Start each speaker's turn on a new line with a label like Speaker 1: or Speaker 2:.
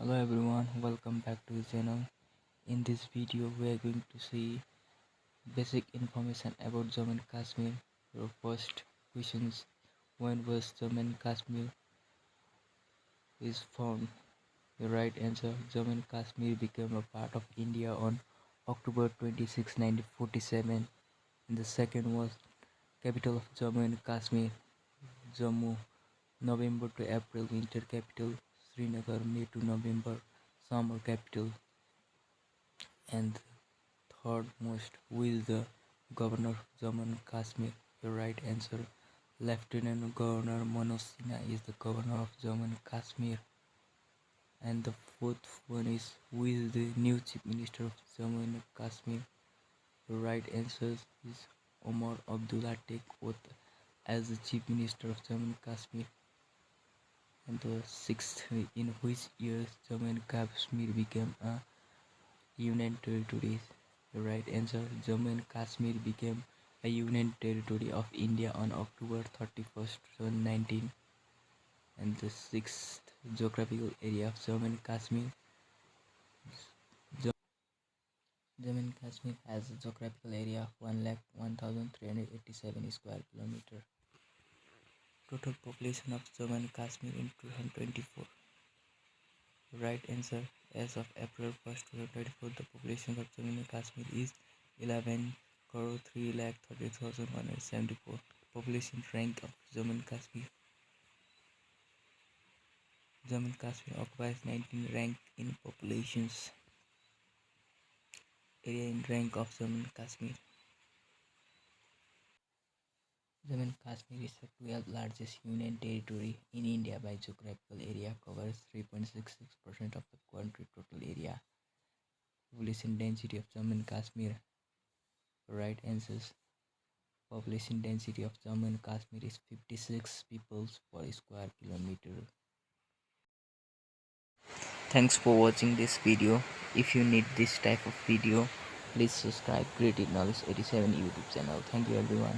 Speaker 1: Hello everyone, welcome back to the channel. In this video we are going to see basic information about Jammu and Kashmir. Your first questions: when was Jammu and Kashmir is formed? The right answer: Jammu and Kashmir became a part of India on October 26, 1947. And the second was capital of Jammu and Kashmir: Jammu. November to April winter capital, Srinagar. May to November summer capital. And third most, who is the governor of Jammu and Kashmir? The right answer: Lieutenant Governor Manoj Sinha is the governor of Jammu and Kashmir. And the fourth one is, who is the new chief minister of Jammu and Kashmir? The right answer is Omar Abdullah take oath as the chief minister of Jammu and Kashmir. And the sixth, in which year Jammu and Kashmir became a union territory? The right answer: Jammu and Kashmir became a union territory of India on October 31st, 2019. And the sixth geographical area of Jammu and Kashmir. Jammu and Kashmir has a geographical area of 1,01,387 square kilometer. Total population of Jammu and Kashmir in 2024. Right answer: as of April 1st, 2024, the population of Jammu and Kashmir is 11,330,174. Population rank of Jammu and Kashmir. Jammu and Kashmir occupies 19th rank in populations. Area in rank of Jammu and Kashmir. Jammu and Kashmir is the 12th largest union territory in India by geographical area, covers 3.66% of the country total area. Population density of Jammu and Kashmir. Right answers: population density of Jammu and Kashmir is 56 people per square kilometer. Thanks for watching this video. If you need this type of video, please subscribe Creative Knowledge 87 YouTube channel. Thank you everyone.